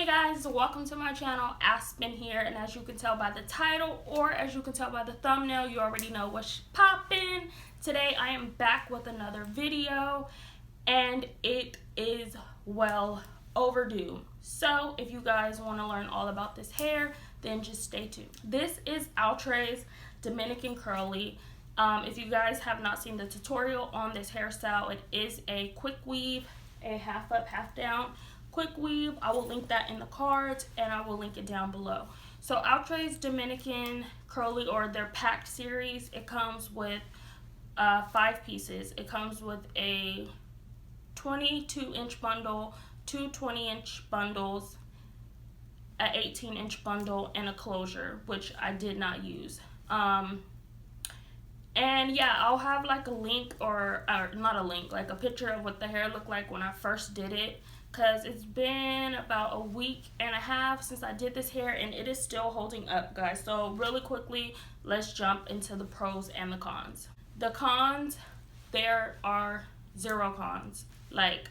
Hey guys, welcome to my channel. Aspen here, and as you can tell by the title, or as you can tell by the thumbnail, you already know what's poppin'. Today I am back with another video, and it is well overdue. So if you guys want to learn all about this hair, then just stay tuned. This is Outre Dominican Curly. If you guys have not seen the tutorial on this hairstyle, it is a quick weave, a half up, half down quick weave. I will link that in the cards, and I will link it down below. So Outre's Dominican Curly, or their pack series, it comes with 5 pieces. It comes with a 22-inch bundle, two 20-inch bundles, an 18-inch bundle, and a closure, which I did not use. And yeah, I'll have like a link, or not a link, like a picture of what the hair looked like when I first did it, because it's been about a week and a half since I did this hair, and it is still holding up, guys. So really quickly, let's jump into the pros and the cons. The cons, there are 0 cons, like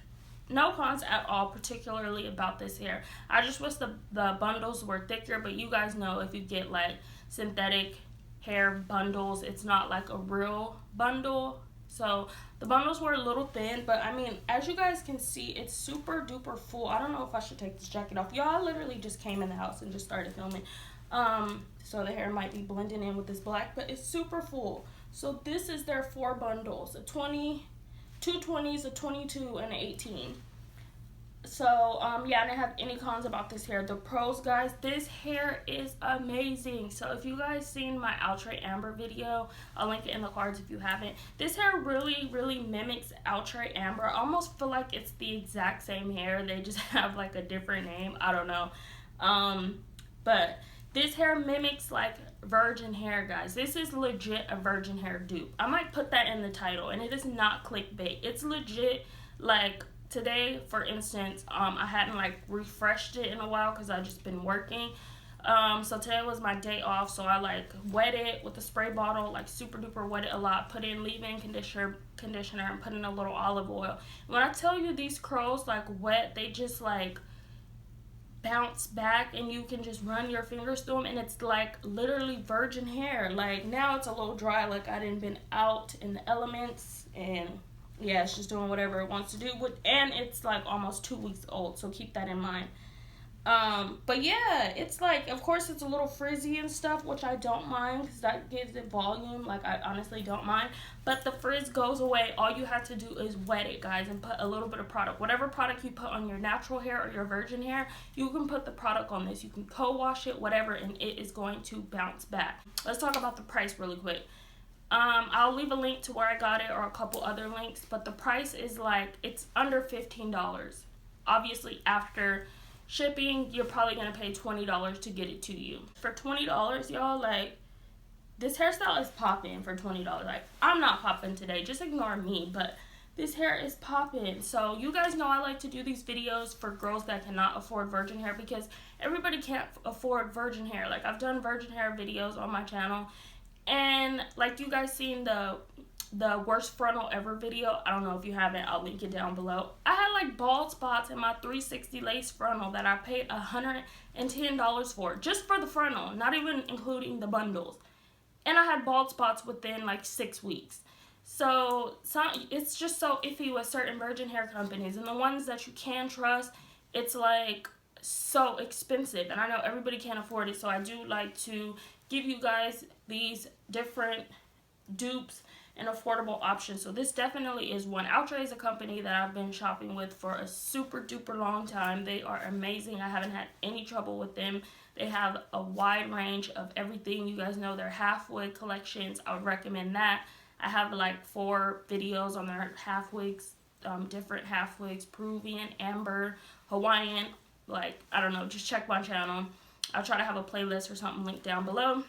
no cons at all, particularly about this hair. I just wish the bundles were thicker, but you guys know if you get like synthetic hair bundles, it's not like a real bundle. So the bundles were a little thin, but I mean, as you guys can see, it's super duper full. I don't know if I should take this jacket off. Y'all, I literally just came in the house and just started filming. So the hair might be blending in with this black, but it's super full. So this is their 4 bundles, a 20, 2 20s, a 22, and an 18. So yeah, I didn't have any cons about this hair. The pros, guys, this hair is amazing. So if you guys seen my Outre Amber video, I'll link it in the cards if you haven't. This hair really mimics Outre Amber. I almost feel like it's the exact same hair, they just have like a different name. I don't know. But this hair mimics like virgin hair, guys. This is legit a virgin hair dupe. I might put that in the title, and it is not clickbait. It's legit. Like today, for instance, I hadn't like refreshed it in a while because I've just been working. So today was my day off, so I like wet it with a spray bottle, like super duper wet it a lot, put in leave-in conditioner, and put in a little olive oil. When I tell you these curls like wet, they just like bounce back, and you can just run your fingers through them, and it's like literally virgin hair. Like now it's a little dry, like I didn't been out in the elements, and yeah, it's just doing whatever it wants to do. And it's like almost 2 weeks old, so keep that in mind. But yeah, it's like, of course it's a little frizzy and stuff, which I don't mind because that gives it volume. Like I honestly don't mind, but the frizz goes away. All you have to do is wet it, guys, and put a little bit of product. Whatever product you put on your natural hair or your virgin hair, you can put the product on this. You can co-wash it, whatever, and it is going to bounce back. Let's talk about the price really quick. I'll leave a link to where I got it, or a couple other links, but the price is like, it's under $15. Obviously, after shipping, you're probably gonna pay $20 to get it to you. For $20, y'all, like, this hairstyle is popping for $20. Like, I'm not popping today, just ignore me, but this hair is popping. So you guys know I like to do these videos for girls that cannot afford virgin hair, because everybody can't afford virgin hair. Like, I've done virgin hair videos on my channel, and like you guys seen the worst frontal ever video. I don't know if you haven't, I'll link it down below. I had like bald spots in my 360 lace frontal that I paid $110 for, just for the frontal, not even including the bundles. And I had bald spots within like 6 weeks. So it's just so iffy with certain virgin hair companies, and the ones that you can trust, it's like so expensive, and I know everybody can't afford it. So I do like to give you guys these different dupes and affordable options. So this definitely is one. Outre is a company that I've been shopping with for a super duper long time. They are amazing. I haven't had any trouble with them. They have a wide range of everything. You guys know their half wig collections. I would recommend that. I have like 4 videos on their half wigs, different half wigs, Peruvian, Amber, Hawaiian. Like, I don't know, just check my channel. I'll try to have a playlist or something linked down below.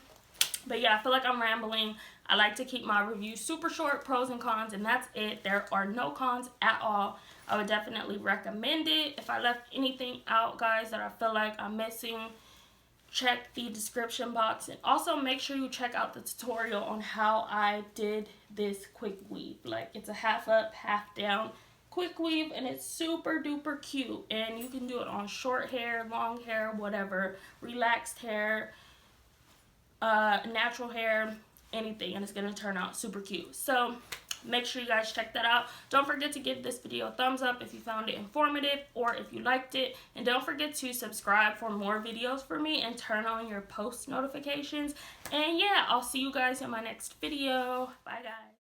But yeah, I feel like I'm rambling. I like to keep my reviews super short, pros and cons, and that's it. There are no cons at all. I would definitely recommend it. If I left anything out, guys, that I feel like I'm missing, check the description box. And also make sure you check out the tutorial on how I did this quick weave. Like, it's a half up, half down. Quickweave, and it's super duper cute. And you can do it on short hair, long hair, whatever, relaxed hair, natural hair, anything, and it's gonna turn out super cute. So make sure you guys check that out. Don't forget to give this video a thumbs up if you found it informative or if you liked it, and don't forget to subscribe for more videos for me and turn on your post notifications. And yeah, I'll see you guys in my next video. Bye guys.